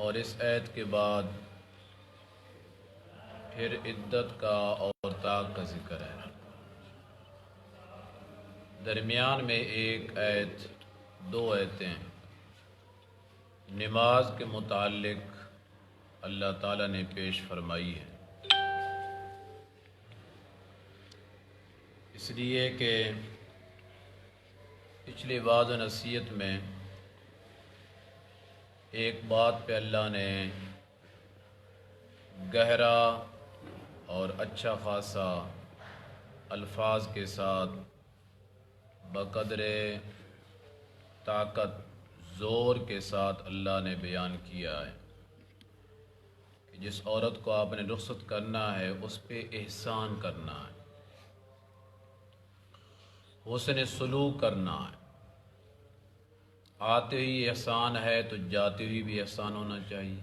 اور اس عید کے بعد پھر عدت کا اور طاق کا ذکر ہے۔ درمیان میں ایک آیت، دو آیتیں نماز کے متعلق اللہ تعالیٰ نے پیش فرمائی ہے، اس لیے کہ پچھلی وعظ و نصیحت میں ایک بات پہ اللہ نے گہرا اور اچھا خاصا الفاظ کے ساتھ بقدر طاقت زور کے ساتھ اللہ نے بیان کیا ہے کہ جس عورت کو آپ نے رخصت کرنا ہے اس پہ احسان کرنا ہے، حسن سلوک کرنا ہے۔ آتے ہی احسان ہے تو جاتے ہوئی بھی احسان ہونا چاہیے،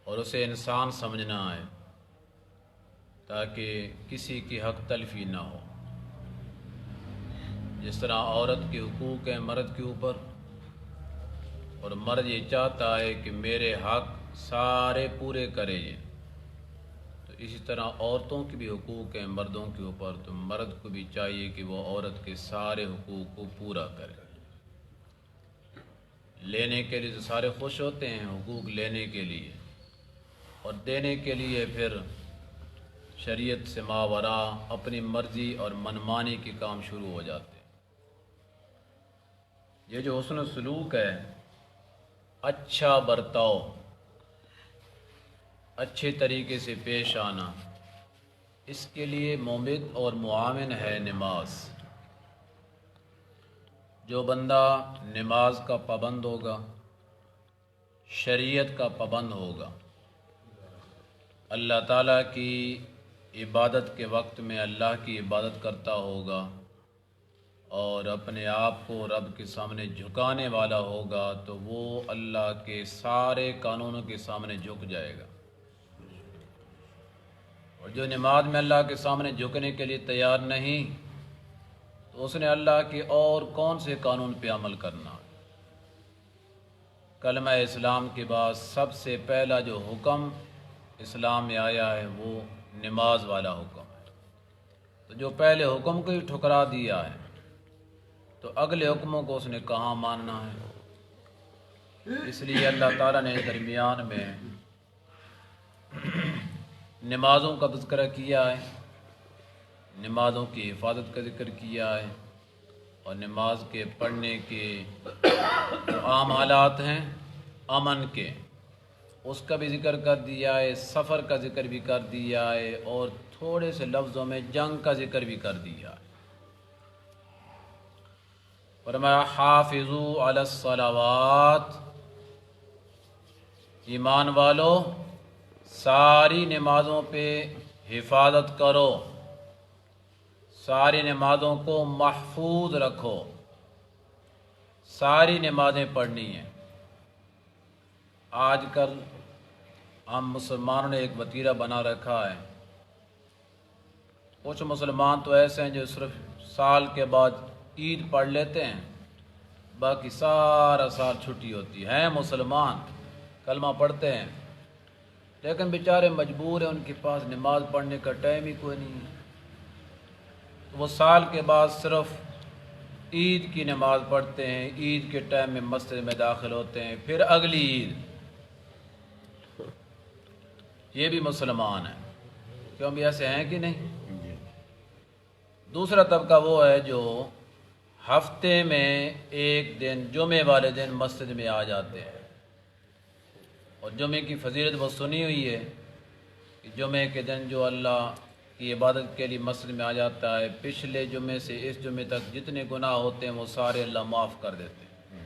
اور اسے انسان سمجھنا ہے تاکہ کسی کی حق تلفی نہ ہو۔ جس طرح عورت کے حقوق ہیں مرد کے اوپر، اور مرد یہ چاہتا ہے کہ میرے حق سارے پورے کرے یہ، تو اسی طرح عورتوں کے بھی حقوق ہیں مردوں کے اوپر، تو مرد کو بھی چاہیے کہ وہ عورت کے سارے حقوق کو پورا کرے۔ لینے کے لیے تو سارے خوش ہوتے ہیں حقوق لینے کے لیے، اور دینے کے لیے پھر شریعت سے ماوراء اپنی مرضی اور منمانی کے کام شروع ہو جاتے ہیں۔ یہ جو حسن و سلوک ہے، اچھا برتاؤ، اچھے طریقے سے پیش آنا، اس کے لیے مومد اور معاون ہے نماز۔ جو بندہ نماز کا پابند ہوگا، شریعت کا پابند ہوگا، اللہ تعالیٰ کی عبادت کے وقت میں اللہ کی عبادت کرتا ہوگا اور اپنے آپ کو رب کے سامنے جھکانے والا ہوگا، تو وہ اللہ کے سارے قانونوں کے سامنے جھک جائے گا۔ اور جو نماز میں اللہ کے سامنے جھکنے کے لیے تیار نہیں، تو اس نے اللہ کے اور کون سے قانون پہ عمل کرنا۔ کلمہ اسلام کے بعد سب سے پہلا جو حکم اسلام میں آیا ہے وہ نماز والا حکم ہے، تو جو پہلے حکم کو ہی ٹھکرا دیا ہے تو اگلے حکموں کو اس نے کہاں ماننا ہے۔ اس لیے اللہ تعالیٰ نے درمیان میں نمازوں کا تذکرہ کیا ہے، نمازوں کی حفاظت کا ذکر کیا ہے، اور نماز کے پڑھنے کے جو عام حالات ہیں امن کے، اس کا بھی ذکر کر دیا ہے، سفر کا ذکر بھی کر دیا ہے، اور تھوڑے سے لفظوں میں جنگ کا ذکر بھی کر دیا ہے۔ فرمایا حافظوا علی الصلوات، ایمان والو ساری نمازوں پہ حفاظت کرو، ساری نمازوں کو محفوظ رکھو، ساری نمازیں پڑھنی ہیں۔ آج کل ہم مسلمانوں نے ایک وتیرہ بنا رکھا ہے، کچھ مسلمان تو ایسے ہیں جو صرف سال کے بعد عید پڑھ لیتے ہیں، باقی سارا سال چھٹی ہوتی ہے۔ مسلمان کلمہ پڑھتے ہیں لیکن بیچارے مجبور ہیں، ان کے پاس نماز پڑھنے کا ٹائم ہی کوئی نہیں ہے، وہ سال کے بعد صرف عید کی نماز پڑھتے ہیں، عید کے ٹائم میں مسجد میں داخل ہوتے ہیں، پھر اگلی عید۔ یہ بھی مسلمان ہیں، کیوں بھی ایسے ہیں کہ نہیں؟ دوسرا طبقہ وہ ہے جو ہفتے میں ایک دن جمعے والے دن مسجد میں آ جاتے ہیں، اور جمعے کی فضیلت وہ سنی ہوئی ہے کہ جمعے کے دن جو اللہ کی عبادت کے لیے مسجد میں آ جاتا ہے، پچھلے جمعے سے اس جمعے تک جتنے گناہ ہوتے ہیں وہ سارے اللہ معاف کر دیتے ہیں،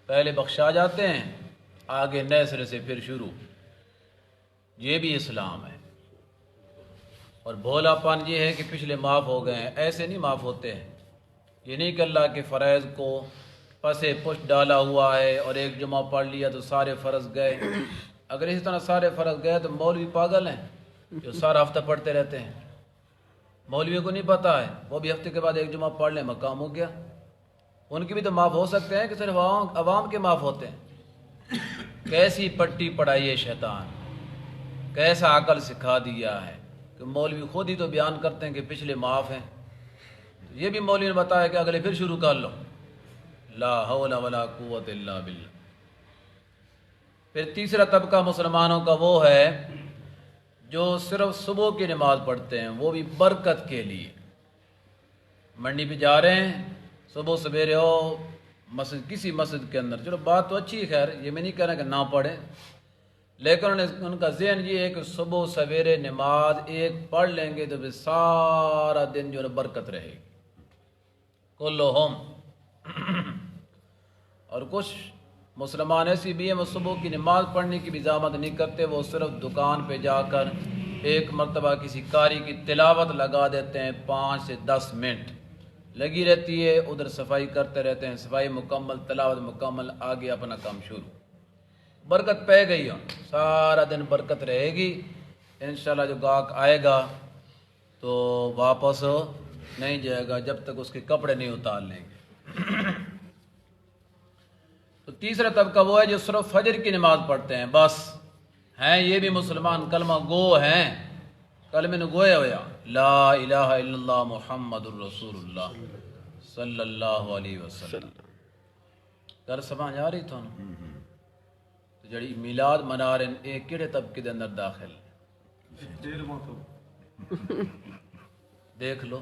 پہلے بخشا جاتے ہیں، آگے نئے سرے سے پھر شروع۔ یہ بھی اسلام ہے۔ اور بھولا پن یہ ہے کہ پچھلے معاف ہو گئے ہیں، ایسے نہیں معاف ہوتے ہیں۔ یہ نہیں کہ اللہ کے فرائض کو پسے پشت ڈالا ہوا ہے اور ایک جمعہ پڑھ لیا تو سارے فرض گئے۔ اگر اسی طرح سارے فرض گئے تو مولوی پاگل ہیں جو سارا ہفتہ پڑھتے رہتے ہیں۔ مولوی کو نہیں پتہ ہے، وہ بھی ہفتے کے بعد ایک جمعہ پڑھ لیں مقام ہو گیا۔ ان کے بھی تو معاف ہو سکتے ہیں کہ صرف عوام کے معاف ہوتے ہیں۔ کیسی پٹی پڑھائی ہے شیطان، کیسا عقل سکھا دیا ہے کہ مولوی خود ہی تو بیان کرتے ہیں کہ پچھلے معاف ہیں، یہ بھی مولوی نے بتایا کہ اگلے پھر شروع کر لو، لا حول ولا قوت الا باللہ۔ پھر تیسرا طبقہ مسلمانوں کا وہ ہے جو صرف صبح کی نماز پڑھتے ہیں، وہ بھی برکت کے لیے۔ منڈی پہ جا رہے ہیں، صبح سویرے ہو مسجد، کسی مسجد کے اندر، چلو بات تو اچھی ہے، خیر یہ میں نہیں کہہ رہا کہ نہ پڑھیں، لیکن ان کا ذہن یہ ہے کہ صبح سویرے نماز ایک پڑھ لیں گے تو پھر سارا دن جو ہے برکت رہے گی۔ کلہم اور کچھ مسلمان ایسی بھی ہیں وہ صبح کی نماز پڑھنے کی بھی زحمت نہیں کرتے، وہ صرف دکان پہ جا کر ایک مرتبہ کسی قاری کی تلاوت لگا دیتے ہیں، 5 سے 10 منٹ لگی رہتی ہے، ادھر صفائی کرتے رہتے ہیں، صفائی مکمل، تلاوت مکمل، آگے اپنا کام شروع، برکت پہ گئی ہو، سارا دن برکت رہے گی۔ انشاءاللہ جو گاہک آئے گا تو واپس نہیں جائے گا جب تک اس کے کپڑے نہیں اتار لیں گے۔ تو تیسرا طبقہ وہ ہے جو صرف فجر کی نماز پڑھتے ہیں، بس ہیں یہ بھی مسلمان، کلمہ گو ہیں، کلمہ نے گویا ہوا، لا الہ الا اللہ محمد الرسول اللہ صلی اللہ علیہ وسلم۔ گھر سمجھ آ رہی تھا تو جڑی میلاد منا رہے ہیں، ایک کیڑے طبقے دے اندر داخل دیکھ لو،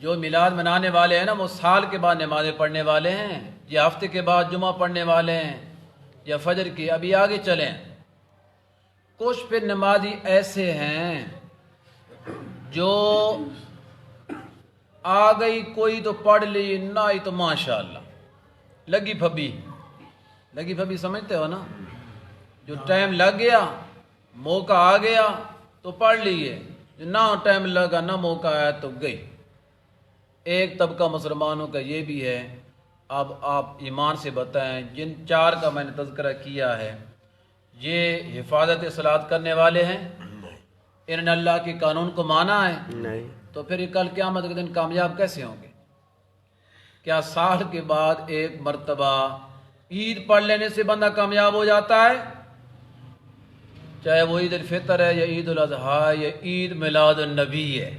جو میلاد منانے والے ہیں نا، وہ سال کے بعد نمازیں پڑھنے والے ہیں، یا ہفتے کے بعد جمعہ پڑھنے والے ہیں، یا فجر کی، ابھی آگے چلیں۔ کچھ پھر نمازی ایسے ہیں جو آ گئی کوئی تو پڑھ لی، نہ ہی تو ماشاءاللہ لگی پھبی سمجھتے ہو نا، جو ٹائم لگ گیا موقع آ گیا تو پڑھ لیے، جو نہ ٹائم لگا نہ موقع آیا تو گئی۔ ایک طبقہ مسلمانوں کا یہ بھی ہے، اب آپ ایمان سے بتائیں، جن 4 کا میں نے تذکرہ کیا ہے یہ حفاظت صلاۃ کرنے والے ہیں، انہوں نے اللہ کے قانون کو مانا ہے نہیں، تو پھر یہ کل قیامت کے دن کامیاب کیسے ہوں گے؟ کیا سال کے بعد ایک مرتبہ عید پڑھ لینے سے بندہ کامیاب ہو جاتا ہے؟ چاہے وہ عید الفطر ہے یا عید الاضحیٰ ہے یا عید میلاد النبی ہے،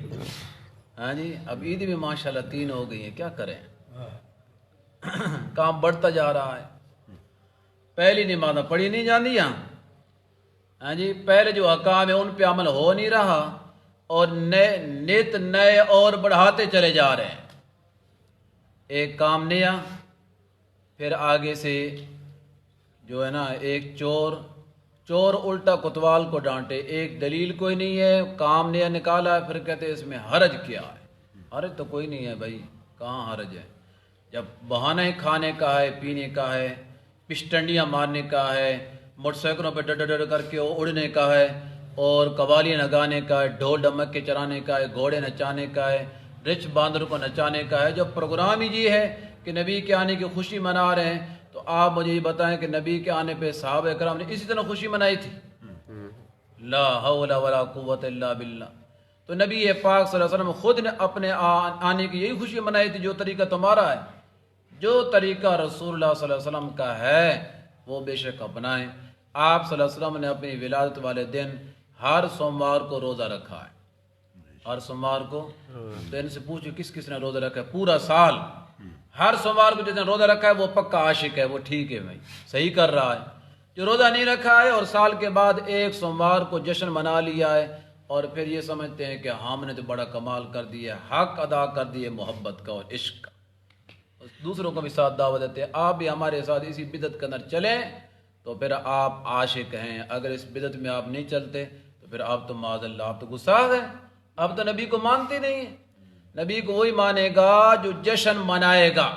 ہاں جی، اب عید بھی ماشاءاللہ 3 ہو گئی ہیں، کیا کریں، کام بڑھتا جا رہا ہے۔ پہلی نماز پڑھی نہیں جاندی، ہاں جی، پہلے جو احکام ہے ان پہ عمل ہو نہیں رہا، اور نت نئے اور بڑھاتے چلے جا رہے ہیں۔ ایک کام نیا، پھر آگے سے جو ہے نا، ایک چور الٹا کوتوال کو ڈانٹے، ایک دلیل کوئی نہیں ہے، کام نیا نکالا، پھر کہتے ہیں اس میں حرج کیا ہے؟ حرج تو کوئی نہیں ہے بھائی، کہاں حرج ہے؟ جب بہانہ ہی کھانے کا ہے، پینے کا ہے، پشٹنڈیاں مارنے کا ہے، موٹر سائیکلوں پہ ڈر کر کے اڑنے کا ہے، اور قوالیاں لگانے کا ہے، ڈھول ڈمکے چلانے کا ہے، گھوڑے نچانے کا ہے، رچ باندر کو نچانے کا ہے، جب پروگرام ہی یہ ہے کہ نبی کے آنے کی خوشی منا رہے ہیں، تو آپ مجھے یہ بتائیں کہ نبی کے آنے پہ صحابہ کرام نے اسی طرح خوشی منائی تھی؟ لا حول ولا قوت الا باللہ۔ تو نبی پاک صلی اللہ علیہ وسلم خود نے اپنے آنے کی یہی خوشی منائی تھی، جو طریقہ تمہارا ہے، جو طریقہ رسول اللہ صلی اللہ علیہ وسلم کا ہے وہ بے شک اپنائیں۔ آپ صلی اللہ علیہ وسلم نے اپنی ولادت والے دن ہر سوموار کو روزہ رکھا ہے، ہر سوموار کو، تو ان سے پوچھو کس کس نے روزہ رکھا ہے پورا سال؟ ہر سوموار کو جس نے روزہ رکھا ہے وہ پکا عاشق ہے، وہ ٹھیک ہے بھائی، صحیح کر رہا ہے۔ جو روزہ نہیں رکھا ہے اور سال کے بعد ایک سوموار کو جشن منا لیا ہے، اور پھر یہ سمجھتے ہیں کہ ہم نے تو بڑا کمال کر دیا، حق ادا کر دیے محبت کا اور عشق کا، دوسروں کو بھی ساتھ دعوت دیتے ہیں، آپ بھی ہمارے ساتھ اسی بدعت کے اندر چلیں تو پھر آپ عاشق ہیں۔ اگر اس بدعت میں آپ نہیں چلتے تو پھر آپ تو معاذ اللہ، آپ تو گستاخ ہیں، آپ تو نبی کو مانتے نہیں ہیں۔ نبی کو وہی مانے گا جو جشن منائے گا،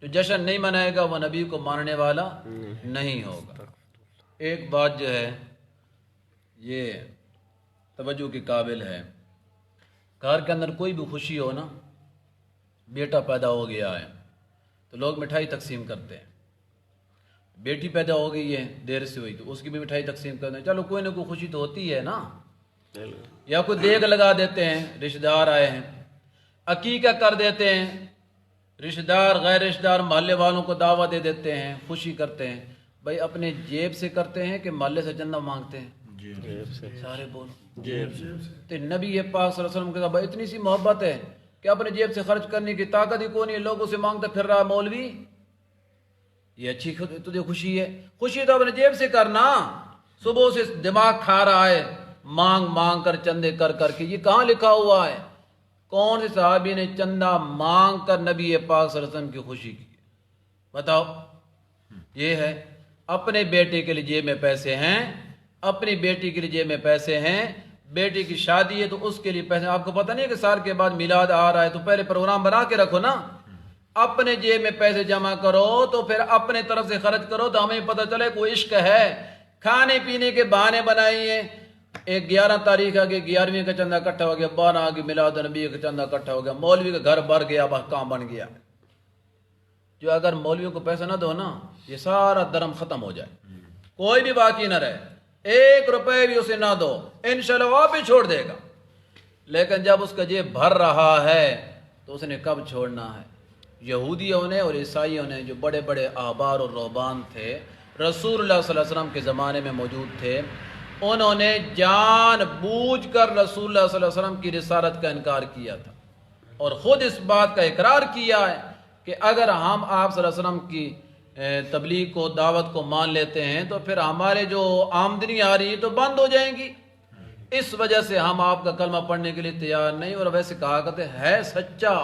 جو جشن نہیں منائے گا وہ نبی کو ماننے والا نہیں ہوگا۔ ایک بات جو ہے یہ توجہ کے قابل ہے، گھر کے اندر کوئی بھی خوشی ہو نا، بیٹا پیدا ہو گیا ہے تو لوگ مٹھائی تقسیم کرتے ہیں، بیٹی پیدا ہو گئی ہے دیر سے ہوئی تو اس کی بھی مٹھائی تقسیم کرتے ہیں، چلو کوئی نہ کوئی خوشی تو ہوتی ہے نا، یا کوئی دیگ لگا دیتے ہیں، رشتہ دار آئے ہیں، عقیقہ کر دیتے ہیں، رشتہ دار غیر رشتہ دار محلے والوں کو دعوت دے دیتے ہیں، خوشی کرتے ہیں، بھائی اپنے جیب سے کرتے ہیں کہ محلے سے چندہ مانگتے ہیں؟ جیب سے. سارے بولو. جیب سے. تو نبی پاک صلی اللہ علیہ وسلم کے بھائی اتنی سی محبت ہے کہ اپنے جیب سے خرچ کرنے کی طاقت ہی کون نہیں ہے، لوگوں سے مانگتا پھر رہا مولوی. یہ اچھی تجھے خوشی ہے؟ خوشی تو اپنے جیب سے کرنا. صبح سے دماغ کھا رہا ہے مانگ مانگ کر چندے کر کر کے. یہ کہاں لکھا ہوا ہے؟ کون سے صحابی نے چندہ مانگ کر نبی پاک صلی اللہ علیہ وسلم کی خوشی کی؟ بتاؤ. یہ ہے اپنے بیٹے کے لیے جیب میں پیسے ہیں، اپنی بیٹی کے لیے جیب میں پیسے ہیں، بیٹی کی شادی ہے تو اس کے لیے پیسے. آپ کو پتہ نہیں ہے کہ سال کے بعد میلاد آ رہا ہے تو پہلے پروگرام بنا کے رکھو نا. اپنے جیب میں پیسے جمع کرو تو پھر اپنے طرف سے خرچ کرو تو ہمیں پتہ چلے کوئی عشق ہے. کھانے پینے کے بہانے بنائیے. ایک 11 تاریخ آگے 11ویں کا چندہ اکٹھا ہو گیا، 12 آگے میلاد النبی کا چندہ اکٹھا ہو گیا، مولوی کا گھر بھر گیا، کام بن گیا. جو اگر مولویوں کو پیسہ نہ دو نا یہ سارا درم ختم ہو جائے، کوئی بھی باقی نہ رہے. 1 روپے بھی اسے نہ دو، انشاءاللہ وہ آپ ہی چھوڑ دے گا. لیکن جب اس کا جیب بھر رہا ہے تو اس نے کب چھوڑنا ہے؟ یہودیوں نے اور عیسائیوں نے جو بڑے بڑے احبار اور رہبان تھے رسول اللہ صلی اللہ علیہ وسلم کے زمانے میں موجود تھے، انہوں نے جان بوجھ کر رسول اللہ صلی اللہ علیہ وسلم کی رسالت کا انکار کیا تھا اور خود اس بات کا اقرار کیا ہے کہ اگر ہم آپ صلی اللہ علیہ وسلم کی تبلیغ کو دعوت کو مان لیتے ہیں تو پھر ہمارے جو آمدنی آ رہی ہے تو بند ہو جائیں گی، اس وجہ سے ہم آپ کا کلمہ پڑھنے کے لیے تیار نہیں. اور ویسے کہا کرتے ہے سچا،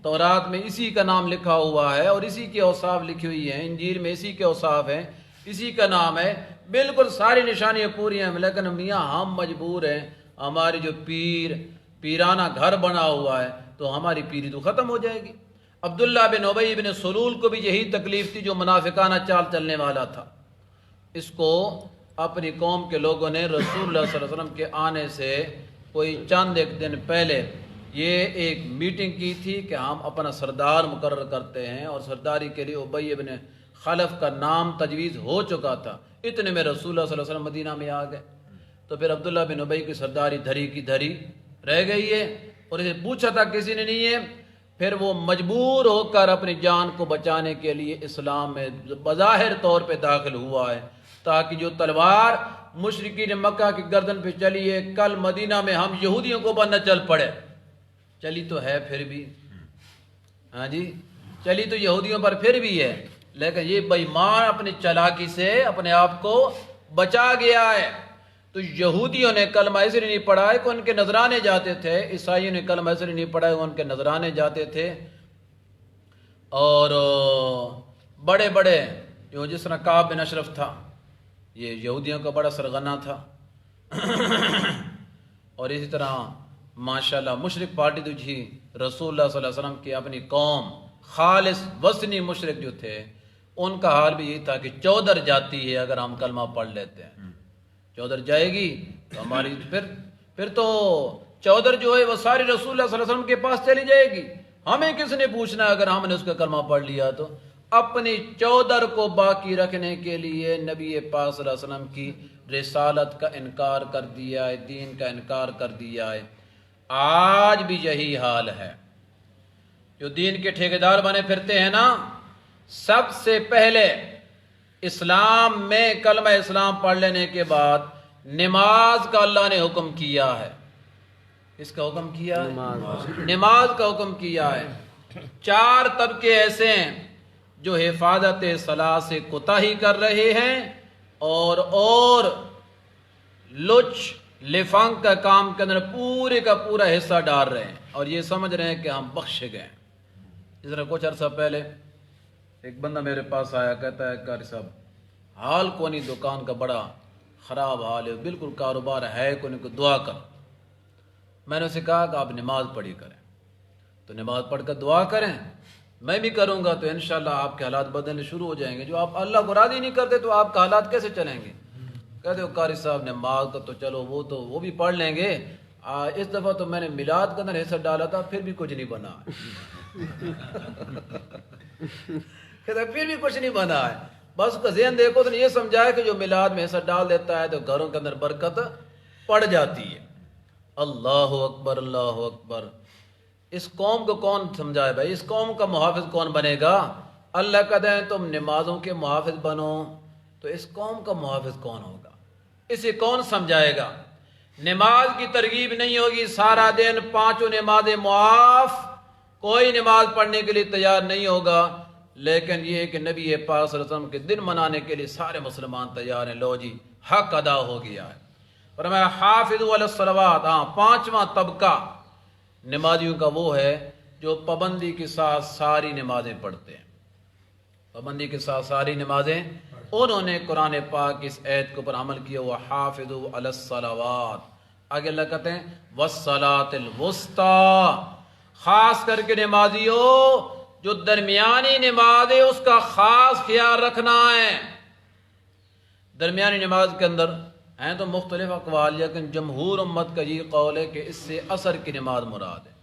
تورات میں اسی کا نام لکھا ہوا ہے اور اسی کے اوصاف لکھی ہوئی ہیں، انجیل میں اسی کے اوصاف ہیں، اسی کا نام ہے، بالکل ساری نشانیاں پوری ہیں. لیکن میاں ہم مجبور ہیں، ہماری جو پیرانہ گھر بنا ہوا ہے تو ہماری پیری تو ختم ہو جائے گی. عبداللہ بن ابی بن سلول کو بھی یہی تکلیف تھی جو منافقانہ چال چلنے والا تھا. اس کو اپنی قوم کے لوگوں نے رسول اللہ صلی اللہ علیہ وسلم کے آنے سے کوئی چند ایک دن پہلے یہ ایک میٹنگ کی تھی کہ ہم اپنا سردار مقرر کرتے ہیں، اور سرداری کے لیے ابی بن خلف کا نام تجویز ہو چکا تھا. اتنے میں رسول اللہ صلی اللہ علیہ وسلم مدینہ میں آ گئے تو پھر عبداللہ بن ابی کی سرداری دھری کی دھری رہ گئی ہے اور اسے پوچھا تھا کسی نے نہیں ہے. پھر وہ مجبور ہو کر اپنی جان کو بچانے کے لیے اسلام میں بظاہر طور پہ داخل ہوا ہے تاکہ جو تلوار مشرکین مکہ کی گردن پہ چلی ہے کل مدینہ میں ہم یہودیوں کو بننا چل پڑے. چلی تو ہے پھر بھی، ہاں جی چلی تو یہودیوں پر پھر بھی ہے، لیکن یہ بے ایمان اپنی چالاکی سے اپنے آپ کو بچا گیا ہے. تو یہودیوں نے کلمہ اس لیے نہیں پڑھا ہے کہ ان کے نذرانے جاتے تھے، عیسائیوں نے کلمہ اس لیے نہیں پڑھا ہے کہ ان کے نذرانے جاتے تھے. اور بڑے بڑے جو جس طرح کعب بن اشرف تھا یہ یہودیوں کا بڑا سرغنہ تھا. اور اسی طرح ماشاءاللہ مشرک پارٹی تو جی رسول اللہ صلی اللہ علیہ وسلم کی اپنی قوم خالص وطنی مشرک جو تھے ان کا حال بھی یہی تھا کہ چودر جاتی ہے اگر ہم کلمہ پڑھ لیتے ہیں، چودر جائے گی تو ہماری پھر تو چودر جو ہے وہ ساری رسول اللہ صلی اللہ علیہ وسلم کے پاس چلی جائے گی. ہمیں کس نے پوچھنا اگر ہم نے اس کا کلمہ پڑھ لیا تو. اپنی چودر کو باقی رکھنے کے لیے نبی پاک صلی اللہ علیہ وسلم کی رسالت کا انکار کر دیا ہے، دین کا انکار کر دیا ہے. آج بھی یہی حال ہے. جو دین کے ٹھیکیدار بنے پھرتے ہیں نا، سب سے پہلے اسلام میں کلمہ اسلام پڑھ لینے کے بعد نماز کا اللہ نے حکم کیا ہے. اس کا حکم کیا ہے؟ نماز کا حکم کیا ہے. 4 طبقے ایسے ہیں جو حفاظت صلاح سے کوتاہی کر رہے ہیں اور لچ لفنگ کا کام کے اندر پورے کا پورا حصہ ڈال رہے ہیں اور یہ سمجھ رہے ہیں کہ ہم بخش گئے. جس طرح کچھ عرصہ پہلے ایک بندہ میرے پاس آیا، کہتا ہے قاری صاحب حال کو نہیں، دکان کا بڑا خراب حال ہے، بالکل کاروبار ہے کو نہیں، کو دعا کر. میں نے اسے کہا کہ آپ نماز پڑھی کریں، تو نماز پڑھ کر دعا کریں، میں بھی کروں گا تو انشاءاللہ آپ کے حالات بدلنے شروع ہو جائیں گے. جو آپ اللہ کو راضی نہیں کرتے تو آپ کا حالات کیسے چلیں گے؟ کہتے ہو قاری صاحب نماز کا تو چلو وہ بھی پڑھ لیں گے، اس دفعہ تو میں نے میلاد کے اندر حصہ ڈالا تھا پھر بھی کچھ نہیں بنا. کہتے پھر بھی کچھ نہیں بنا ہے. بس اس کا ذہن دیکھو تو یہ سمجھائے کہ جو میلاد میں حصہ ڈال دیتا ہے تو گھروں کے اندر برکت پڑ جاتی ہے. اللہ اکبر اللہ اکبر. اس قوم کو کون سمجھائے بھائی؟ اس قوم کا محافظ کون بنے گا؟ اللہ کہتے ہیں تم نمازوں کے محافظ بنو، تو اس قوم کا محافظ کون ہوگا؟ اسے کون سمجھائے گا؟ نماز کی ترغیب نہیں ہوگی، سارا دن پانچوں نمازیں معاف، کوئی نماز پڑھنے کے لیے تیار نہیں ہوگا، لیکن یہ کہ نبی پاک صلی اللہ علیہ وسلم کے دن منانے کے لیے سارے مسلمان تیار ہیں، لو جی حق ادا ہو گیا ہے۔ فرمایا حافظوا علی الصلوات، پانچواں طبقہ نمازیوں کا وہ ہے جو پابندی کے ساتھ ساری نمازیں پڑھتے ہیں، پابندی کے ساتھ ساری نمازیں، انہوں نے قرآن پاک اس آیت کے اوپر عمل کیا، وہ حافظوا علی الصلوات، آگے اللہ کہتے ہیں والصلاۃ الوسطی، خاص کر کے نمازیوں جو درمیانی نماز ہے اس کا خاص خیال رکھنا ہے۔ درمیانی نماز کے اندر ہیں تو مختلف اقوال، لیکن جمہور امت کا یہ قول ہے کہ اس سے عصر کی نماز مراد ہے۔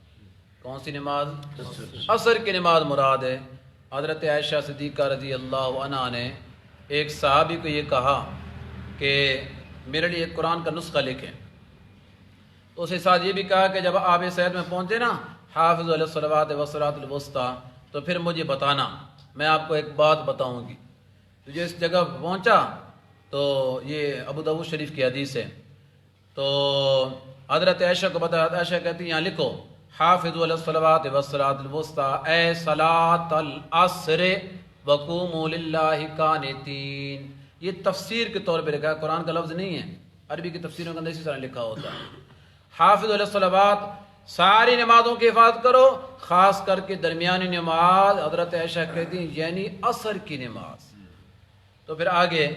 کون سی نماز؟ عصر کی نماز مراد ہے۔ حضرت عائشہ صدیقہ رضی اللہ عنہا نے ایک صحابی کو یہ کہا کہ میرے لیے ایک قرآن کا نسخہ لکھیں، تو اسے ساتھ یہ بھی کہا کہ جب آپ اس آیت میں پہنچے نا حافظوا علی الصلوات والصلاۃ الوسطی، تو پھر مجھے بتانا، میں آپ کو ایک بات بتاؤں گی۔ تو جو اس جگہ پہنچا تو یہ ابو داؤد شریف کی حدیث ہے، تو حضرت عائشہ کو بتایا، عائشہ کہتی ہیں یہاں لکھو حافظوا علی الصلوات والصلاۃ الوسطی اے صلاۃ العصر وقوموا للہ قانتین، یہ تفسیر کے طور پہ لکھا ہے، قرآن کا لفظ نہیں ہے، عربی کی تفسیروں کے اندر اسی طرح لکھا ہوتا ہے۔ حافظوا علی الصلوات، ساری نمازوں کی حفاظت کرو، خاص کر کے درمیانی نماز، حضرت عائشہ کہتی ہیں یعنی عصر کی نماز۔ تو پھر آگے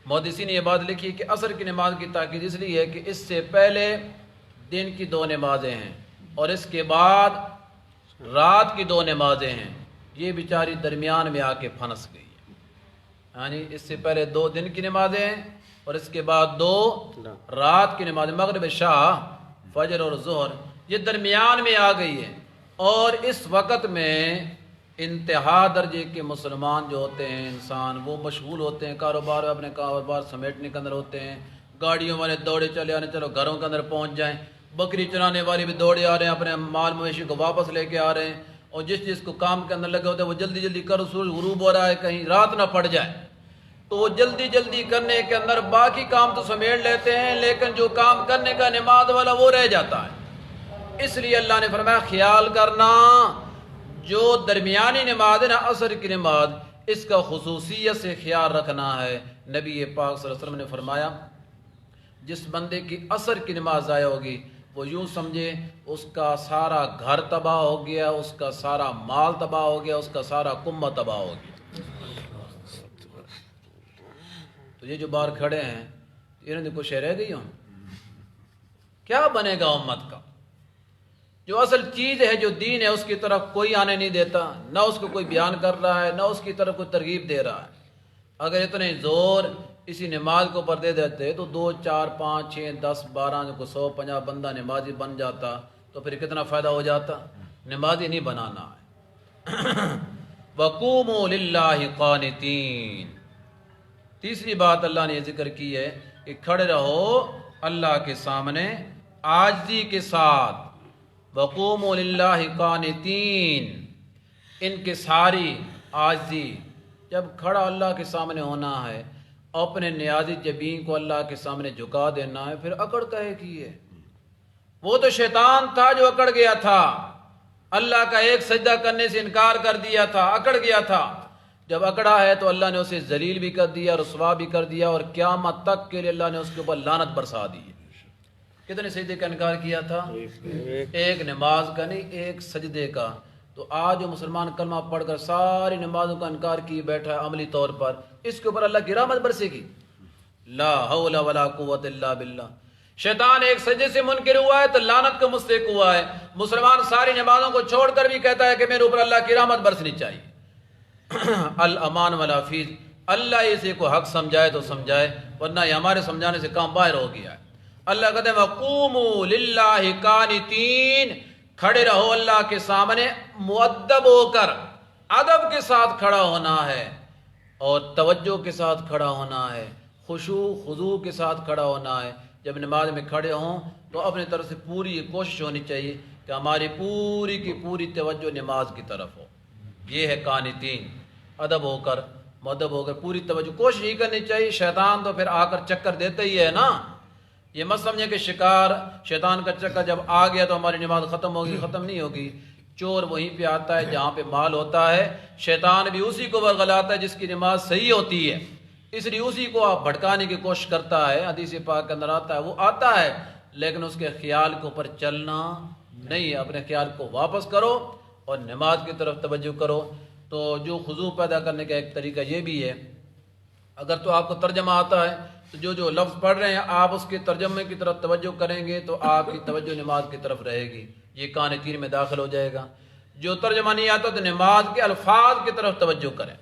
محدثین نے یہ بات لکھی کہ عصر کی نماز کی تاکید اس لیے ہے کہ اس سے پہلے دن کی 2 نمازیں ہیں اور اس کے بعد رات کی 2 نمازیں ہیں، یہ بیچاری درمیان میں آ کے پھنس گئی ہے، یعنی اس سے پہلے 2 دن کی نمازیں ہیں اور اس کے بعد 2 رات کی نمازیں، مغرب عشاء فجر اور ظہر، یہ درمیان میں آ گئی ہے۔ اور اس وقت میں انتہا درجے کے مسلمان جو ہوتے ہیں انسان، وہ مشغول ہوتے ہیں کاروبار، اپنے کاروبار سمیٹنے کے اندر ہوتے ہیں، گاڑیوں والے دوڑے چلے آنے، چلو گھروں کے اندر پہنچ جائیں، بکری چرانے والے بھی دوڑے آ رہے ہیں، اپنے مال مویشی کو واپس لے کے آ رہے ہیں، اور جس کو کام کے اندر لگے ہوتے ہیں وہ جلدی جلدی کر، سورج غروب ہو رہا ہے کہیں رات نہ پڑ جائے، تو وہ جلدی جلدی کرنے کے اندر باقی کام تو سمیٹ لیتے ہیں، لیکن جو کام کرنے کا نماز والا وہ رہ جاتا ہے۔ اس لیے اللہ نے فرمایا خیال کرنا، جو درمیانی نماز ہے نا عصر کی نماز، اس کا خصوصیت سے خیال رکھنا ہے۔ نبی پاک صلی اللہ علیہ وسلم نے فرمایا جس بندے کی عصر کی نماز ضائع ہوگی، وہ یوں سمجھے اس کا سارا گھر تباہ ہو گیا، اس کا سارا مال تباہ ہو گیا، اس کا سارا کنبہ تباہ ہو گیا۔ تو یہ جو باہر کھڑے ہیں انہوں نے کچھ رہ گئی ہوں، کیا بنے گا امت کا؟ جو اصل چیز ہے، جو دین ہے، اس کی طرف کوئی آنے نہیں دیتا، نہ اس کو کوئی بیان کر رہا ہے، نہ اس کی طرف کوئی ترغیب دے رہا ہے۔ اگر اتنے زور اسی نماز کو پر دے دیتے تو 2 4 5 6 10 12 کو 150 بندہ نمازی بن جاتا، تو پھر کتنا فائدہ ہو جاتا۔ نمازی نہیں بنانا ہے۔ وقوموا للہ قانتین، تیسری بات اللہ نے یہ ذکر کی ہے کہ کھڑے رہو اللہ کے سامنے عاجزی کے ساتھ۔ وقوموا للہ قانتین، ان کے ساری عاجزی، جب کھڑا اللہ کے سامنے ہونا ہے، اپنے نیازی جبین کو اللہ کے سامنے جھکا دینا ہے، پھر اکڑ کہے کی ہے؟ وہ تو شیطان تھا جو اکڑ گیا تھا، اللہ کا ایک سجدہ کرنے سے انکار کر دیا تھا، اکڑ گیا تھا۔ جب اکڑا ہے تو اللہ نے اسے ذلیل بھی کر دیا، رسوا بھی کر دیا، اور قیامت تک کے لیے اللہ نے اس کے اوپر لعنت برسا دی۔ کتنے سجدے کا انکار کیا تھا؟ ایک نماز کا نہیں، ایک سجدے کا۔ تو آج جو مسلمان کلمہ پڑھ کر ساری نمازوں کا انکار کی بیٹھا ہے عملی طور پر، اس کے اوپر اللہ کی رحمت برسے گی؟ لا حول ولا قوت الا باللہ۔ شیطان ایک سجدے سے منکر ہوا ہے تو لعنت کا مستحق ہوا ہے، مسلمان ساری نمازوں کو چھوڑ کر بھی کہتا ہے کہ میرے اوپر اللہ کی رحمت برسنی چاہیے۔ الامان ولا فیض، اللہ اسے کو حق سمجھائے تو سمجھائے، ورنہ یہ ہمارے سمجھانے سے کام باہر ہو گیا ہے۔ اللہ کہتے ہیں وقوموا للہ قانتین، کھڑے رہو اللہ کے سامنے مؤدب ہو کر، ادب کے ساتھ کھڑا ہونا ہے اور توجہ کے ساتھ کھڑا ہونا ہے، خشوع خضوع کے ساتھ کھڑا ہونا ہے۔ جب نماز میں کھڑے ہوں تو اپنی طرف سے پوری کوشش ہونی چاہیے کہ ہماری پوری کی پوری توجہ نماز کی طرف ہو۔ یہ ہے قانتین، ادب ہو کر مؤدب ہو کر پوری توجہ کوشش ہی کرنی چاہیے. شیطان تو پھر آ کر چکر دیتا ہی ہے نا. یہ مت سمجھے کہ شکار شیطان کا چکر جب آ گیا تو ہماری نماز ختم ہوگی. ختم نہیں ہوگی. چور وہیں پہ آتا ہے جہاں پہ مال ہوتا ہے. شیطان بھی اسی کو ورغلاتا ہے جس کی نماز صحیح ہوتی ہے, اس لیے اسی کو آپ بھٹکانے کی کوشش کرتا ہے. حدیث پاک کے اندر آتا ہے وہ آتا ہے لیکن اس کے خیال کے اوپر چلنا نہیں ہے. اپنے خیال کو واپس کرو اور نماز کی طرف توجہ کرو. تو جو خضوع پیدا کرنے کا ایک طریقہ یہ بھی ہے, اگر تو آپ کو ترجمہ آتا ہے تو جو لفظ پڑھ رہے ہیں آپ اس کے ترجمے کی طرف توجہ کریں گے تو آپ کی توجہ نماز کی طرف رہے گی, یہ کان تیر میں داخل ہو جائے گا. جو ترجمہ نہیں آتا تو نماز کے الفاظ کی طرف توجہ کریں.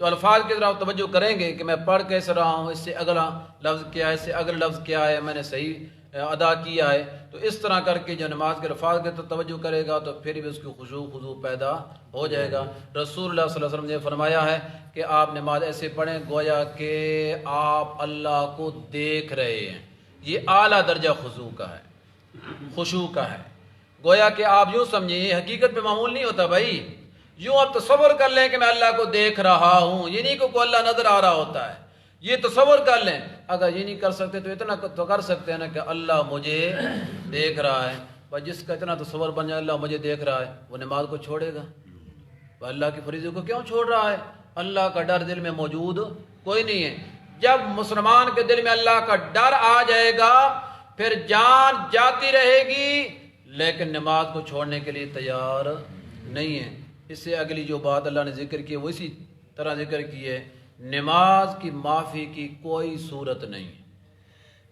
تو الفاظ کی طرف توجہ کریں گے کہ میں پڑھ کیسے رہا ہوں, اس سے اگلا لفظ کیا ہے, اس سے اگلا لفظ کیا ہے, میں نے صحیح ادا کیا ہے. تو اس طرح کر کے جو نماز کے الفاظ کی طرف توجہ کرے گا تو پھر بھی اس کی خضوع پیدا ہو جائے گا. رسول اللہ صلی اللہ علیہ وسلم نے فرمایا ہے کہ آپ نماز ایسے پڑھیں گویا کہ آپ اللہ کو دیکھ رہے ہیں. یہ اعلیٰ درجہ خضوع کا ہے, خشوع کا ہے. گویا کہ آپ یوں سمجھیں, یہ حقیقت پہ معمول نہیں ہوتا بھائی. یوں آپ تصور کر لیں کہ میں اللہ کو دیکھ رہا ہوں, یہ نہیں کہ کوئی اللہ نظر آ رہا ہوتا ہے. یہ تصور کر لیں. اگر یہ نہیں کر سکتے تو اتنا تو کر سکتے ہیں نا کہ اللہ مجھے دیکھ رہا ہے. بس جس کا اتنا تصور بن جائے اللہ مجھے دیکھ رہا ہے, وہ نماز کو چھوڑے گا؟ وہ اللہ کی فریضے کو کیوں چھوڑ رہا ہے؟ اللہ کا ڈر دل میں موجود کوئی نہیں ہے. جب مسلمان کے دل میں اللہ کا ڈر آ جائے گا پھر جان جاتی رہے گی لیکن نماز کو چھوڑنے کے لیے تیار نہیں ہے. اس سے اگلی جو بات اللہ نے ذکر کی وہ اسی طرح ذکر کی ہے, نماز کی معافی کی کوئی صورت نہیں.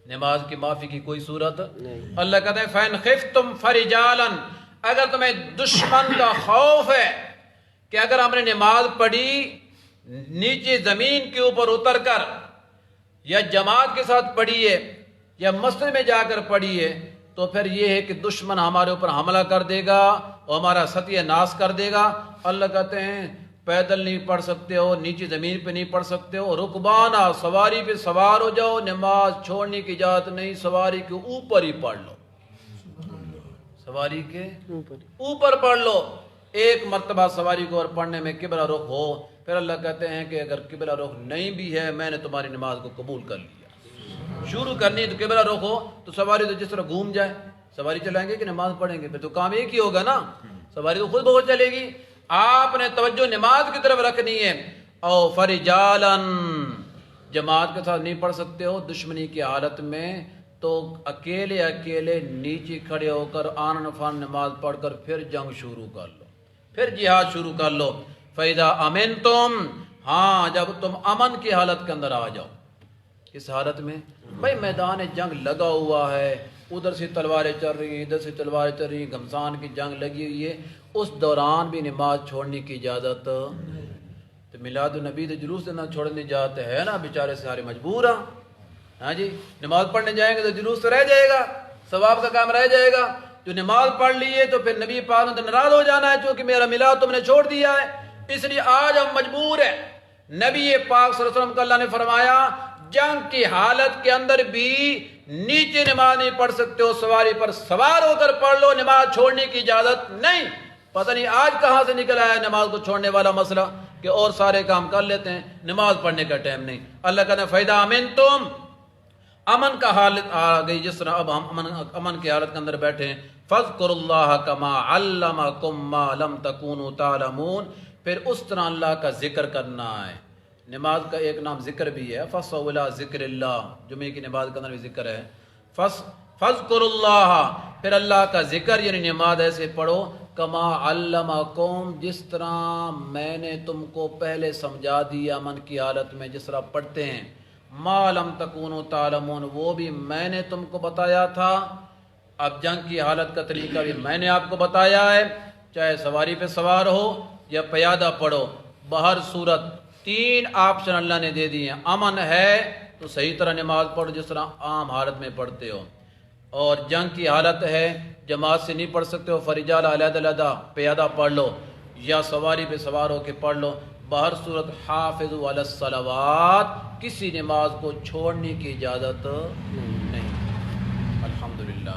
نماز کی معافی کی کوئی صورت نہیں. اللہ کہتے ہیں فَإِنْ خِفْتُمْ فَرِجَالًا, اگر تمہیں دشمن کا خوف ہے کہ اگر ہم نے نماز پڑھی نیچے زمین کے اوپر اتر کر یا جماعت کے ساتھ پڑھی ہے یا مسجد میں جا کر پڑھی ہے تو پھر یہ ہے کہ دشمن ہمارے اوپر حملہ کر دے گا اور ہمارا ستیہ ناش کر دے گا. اللہ کہتے ہیں پیدل نہیں پڑھ سکتے ہو, نیچے زمین پہ نہیں پڑھ سکتے ہو, رکبانہ سواری پہ سوار ہو جاؤ, نماز چھوڑنے کی اجازت نہیں, سواری کے اوپر ہی پڑھ لو, سواری کے اوپر پڑھ لو. ایک مرتبہ سواری کو اور پڑھنے میں قبلہ رخ ہو, پھر اللہ کہتے ہیں کہ اگر قبلہ رخ نہیں بھی ہے میں نے تمہاری نماز کو قبول کر لیا. شروع کرنی تو قبلہ رخ ہو تو سواری تو جس طرح گھوم جائے, سواری چلائیں گے کہ نماز پڑھیں گے, پھر تو کام ایک ہی ہوگا نا, سواری تو خود بخود چلے گی. آپ نے توجہ نماز کی طرف رکھنی ہے. او فرجالن, جماعت کے ساتھ نہیں پڑھ سکتے ہو دشمنی کی حالت میں تو اکیلے نیچے کھڑے ہو کر آنن فان نماز پڑھ کر پھر جنگ شروع کر لو, پھر جہاد شروع کر لو. فَإِذَا أَمِنْتُمْ, ہاں جب تم امن کی حالت کے اندر آ جاؤ. اس حالت میں بھائی میدان جنگ لگا ہوا ہے, ادھر سے تلواریں چل رہی ہیں, ادھر سے تلواریں چل رہی ہیں, گھمسان کی جنگ لگی ہوئی ہے, اس دوران بھی نماز چھوڑنے کی اجازت تو میلاد النبی تو جلوس نہ چھوڑنے جاتے ہے نا, بیچارے سارے مجبور ہیں. ہاں جی, نماز پڑھنے جائیں گے تو جلوس تو رہ جائے گا, ثواب کا کام رہ جائے گا. جو نماز پڑھ لیے تو پھر نبی پاک نے تو ناراض ہو جانا ہے چونکہ میرا میلاد تم نے چھوڑ دیا ہے. اس لیے آج ہم مجبور ہیں. نبی پاک صلی اللہ علیہ وسلم کو اللہ نے فرمایا جنگ کی حالت کے اندر بھی نیچے نماز نہیں پڑھ سکتے ہو, سواری پر سوار ہو کر پڑھ لو, نماز چھوڑنے کی اجازت نہیں. پتہ نہیں آج کہاں سے نکل آیا نماز کو چھوڑنے والا مسئلہ کہ اور سارے کام کر لیتے ہیں, نماز پڑھنے کا ٹائم نہیں. اللہ کہتے ہیں فَإِذَا أَمِنْتُمْ, امن کا حالت آ گئی, جس طرح اب ہم امن کی حالت کے اندر بیٹھے ہیں. فَاذْكُرُوا اللَّهَ كَمَا عَلَّمَكُمْ مَا لَمْ تَكُونُوا تَعْلَمُونَ, پھر اس طرح اللہ کا ذکر کرنا ہے. نماز کا ایک نام ذکر بھی ہے, فَصَوْا إِلَىٰ ذِكْرِ اللَّهِ, جمعے کی نماز کے اندر بھی ذکر ہے. فَاذْكُرُوا اللَّهَ, پھر اللہ کا ذکر یعنی نماز ایسے پڑھو کما علمکم, جس طرح میں نے تم کو پہلے سمجھا دیا امن کی حالت میں جس طرح پڑھتے ہیں. ما لم تکونوا تعلمون, وہ بھی میں نے تم کو بتایا تھا. اب جنگ کی حالت کا طریقہ بھی میں نے آپ کو بتایا ہے, چاہے سواری پہ سوار ہو یا پیادہ پڑھو, بہر صورت 3 آپشن اللہ نے دے دیے ہیں. امن ہے تو صحیح طرح نماز پڑھو جس طرح عام حالت میں پڑھتے ہو, اور جنگ کی حالت ہے جماعت سے نہیں پڑھ سکتے ہو فرجال علیحدہ پیادہ پڑھ لو یا سواری پہ سوار ہو کے پڑھ لو. بہر صورت حافظوا علی الصلوات, کسی نماز کو چھوڑنے کی اجازت نہیں. الحمدللہ.